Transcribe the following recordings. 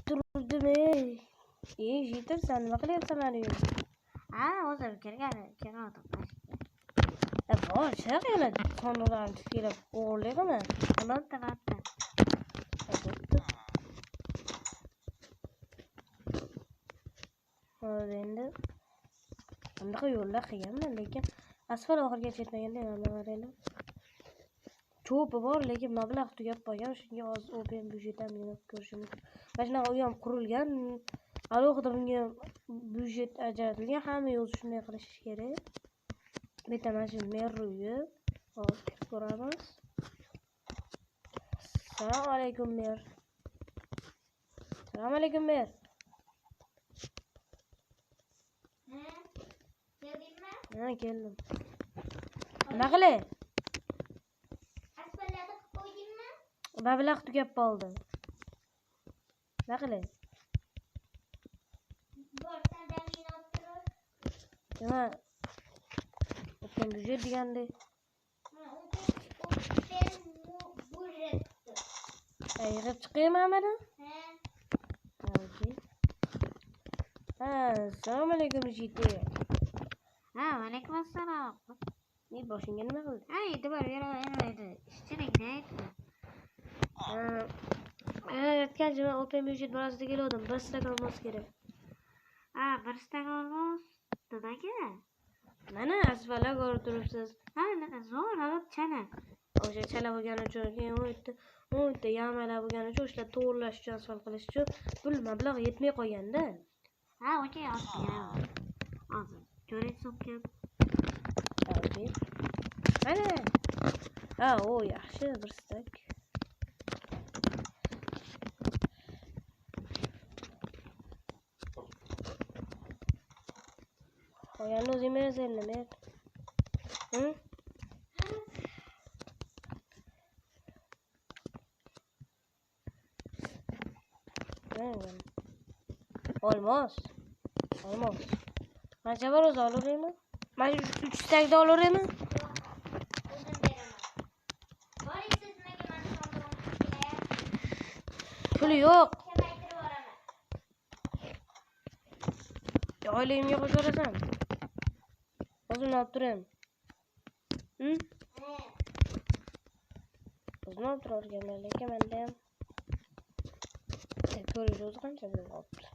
turdim ey. Yetim sen nima qilyapsan meni uyimda? O'zim kirgandim. Bor, yana sonralarni kelib o'g'irlaymi? Bo'pti. Hozir endi bunaqa yo'llar qilganman, lekin asfalt oxirigacha yetmaganda nimalarni cho'pi bor, lekin mablag' tugab qolgan. Shunga hozir open byudjetdan yig'ib ko'rishim mumkin. Mana shunaqa uy ham qurilgan, alohida bunga byudjet ajratilgan. Hamma o'zi shunday qilish kerak. Bitta mana shu mer uyi. Hozir ko'ramiz. Assalomu alaykum mer. Assalomu alaykum mer. Keldim. Nima qilay? Asfaltni qo'ydingmi? Mablag' tugab qoldi. Nima qilay? Borsan damin olib tur. Nima? Open byudjet deganda. Yig'ib chiqaymi mana? Assalomu alaykum jite. Alaykum assalom. Ne boshingga nima qildi? Endi bor yaramaydi. Ishchilikni aytdi. Aytgancha open byudjet borasida keldim. Bir stakan mos kerak. Bir stakan mos. Nimaga? Mana asfaltga ko'rib turibsiz. Zo'r olib chala. O'sha chala bo'lgani uchun keyin u yerda yamalar bo'lgani uchun o'shalar to'g'irlash uchun, asfalt qilish uchun pul mablag' yetmay qolganda. O'sha yozgan. Hozir ko'ring so'kkan. Okey. Mana. O yaxshi bir stak. Qo'yani o'zing berasan nima? Olmos. Qancha bor o'zi olaveraymi? Mana 3 stakda olaveraymi? O'zim beraman. Boringsiz nimaga meni so'rayapsiz? Puli yo'q. Kamaytirib yuboraman. Oilamga qo'sharasan. O'zim olib turaman. O'zim olib turarkanman, lekin menda ham ko'rish o'zi qancha pul olibdi.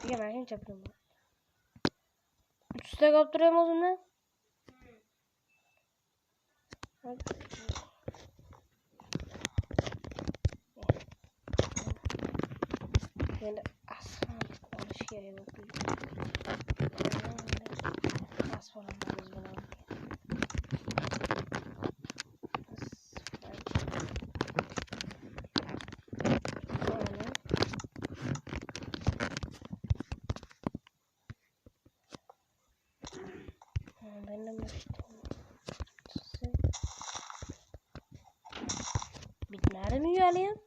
Degan mana shuncha pulim bor. 3 stak olib turaman o'zimdan. Endi asfalt olish kerak bo'lib. Asfaltimiz bilan. Bitmadimi uyaliyam?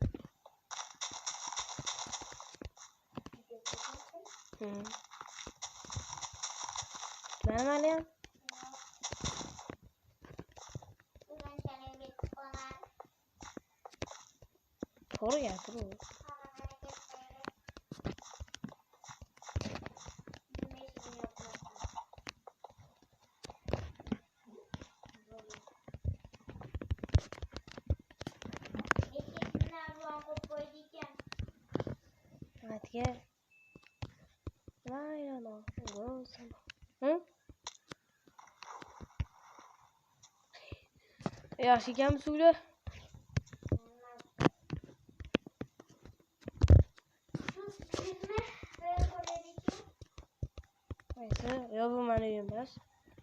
Bitmadimi haliyam? To'g'ri gapir. Matga. Mayana, go'sam. Yaxshi ekanmi suvlar? Yo'q, bu meni uyim emas.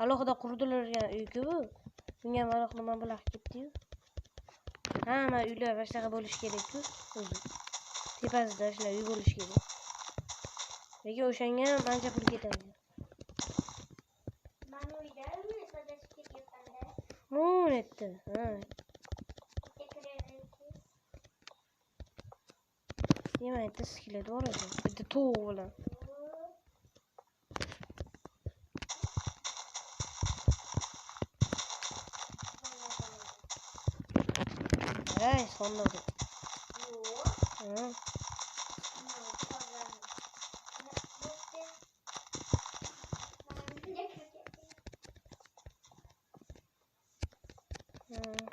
Alohida qurdirilgan uy-ku bu. Bunga ham alohida mablag' ketdi-yu. Hamma uylar boshqa bo'lish kerak-ku. Tepasida shunday uy bo'lish kerak. Lekin o'shanga ham ancha pul ketadi. Mana uyda sodasiz ketyapmanda. Netdi. Demak, bitta skelet bor edi. Bitta tovuq bilan. Sonda.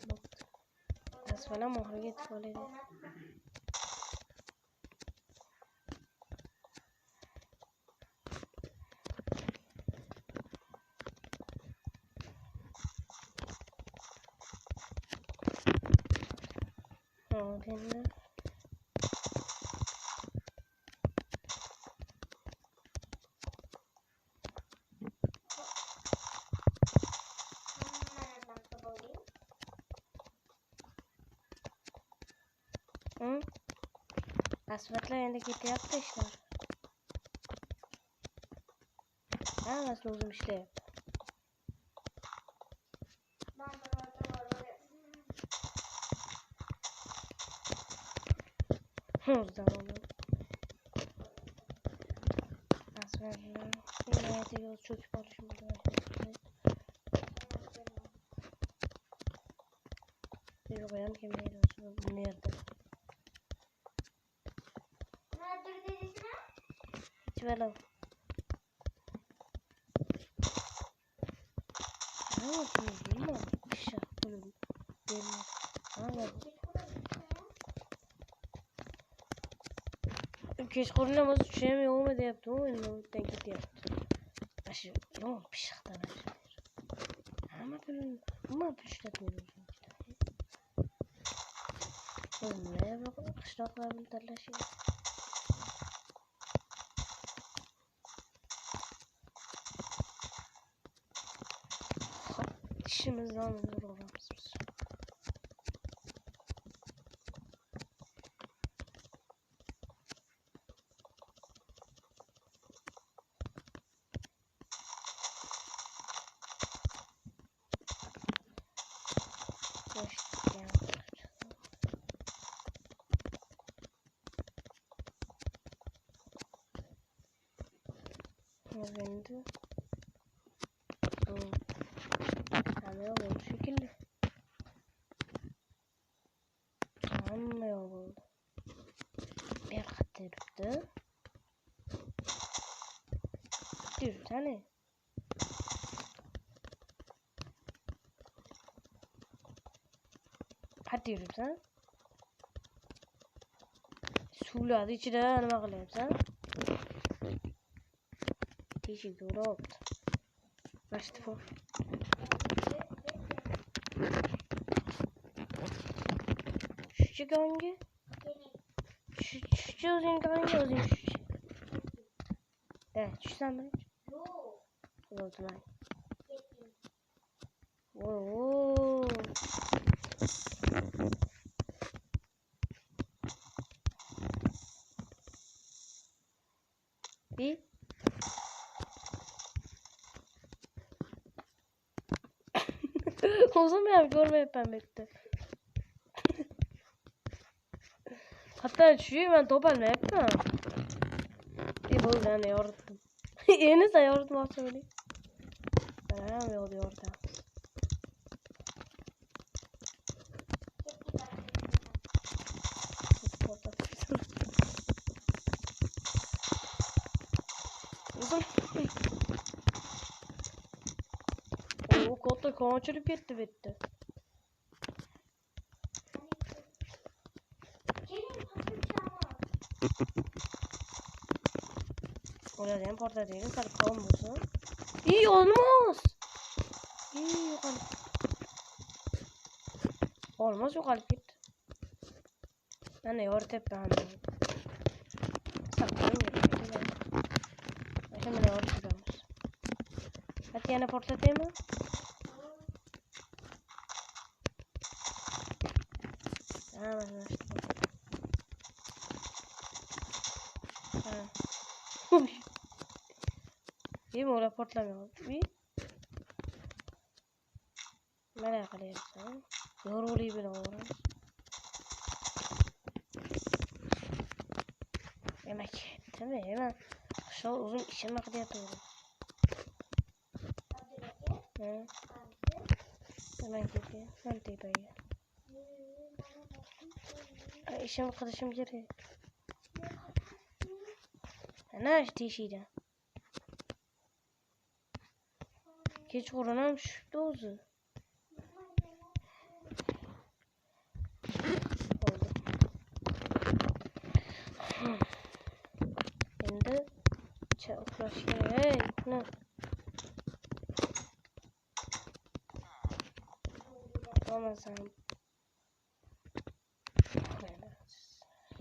portmoqda. Asfalam oxiriga yetib oladi. Hop endi. Hı? Asfaltlar endi ketyapti ishlar. Hammasini o'zim ishlayapti. O'zidan oldim. Asfaltlar nimaga yo'l cho'kib qolishi mumkin. Yo'q, ham kelmaydi bu yerda. Çivelim. Ne oldu? Bilmem. Kışa. Bilmem. Ama kechqurun o'zi tushim yo'qmi deyapti. Oyundan ketyapti. Aşı yo'q pishiqdan aşı. Hamma pul ishlatmaydi. Ne bu qishloqlarni tanlashyapti. İşimizden yoruluruz biz. Geçtik yani. Şimdi kamera bu şekilde. Amma oldu. Bir kat yürüdü. Bir tane. Hadi yürü sen. Suladı içine nima qilyapsan? Teshik uribdi. Başta for. Şu gangi. Şu o'zing gangi o'zing shu. Tushsanmi? Yo'q. O'zmay. Oo. Bir. Uzun bir görmeyip bekle. Hatta şu ben toparlayıp da. Bir bu yani yordum. Yeni sayıyordum aslında. Ben yolda orada. O koltuğu konçurup gitti bitti. Orada hem porta değil, sarı kavun bulsun. İyi olmaz. İyi yukarı. Olmaz yukarı git. Ben de yoğurt hep beğendim. Saklayayım ya. Şimdi yoğurt yapıyoruz. Hadi yana portlatayım mı? Tamam. İyi mi oraya portlamıyor? İyi. Merak ediyorum sana. Yoruluyor bile oraya. Yemek. Tabii hemen. Şu uzun işime kadar yatıyorum. Hı. Hemen gidiyor. Ben de böyle. İşim arkadaşım geri. Ne işte işiydi? Geç koronam şu dozu. uxlash kerak. Ey, ne? Olmasam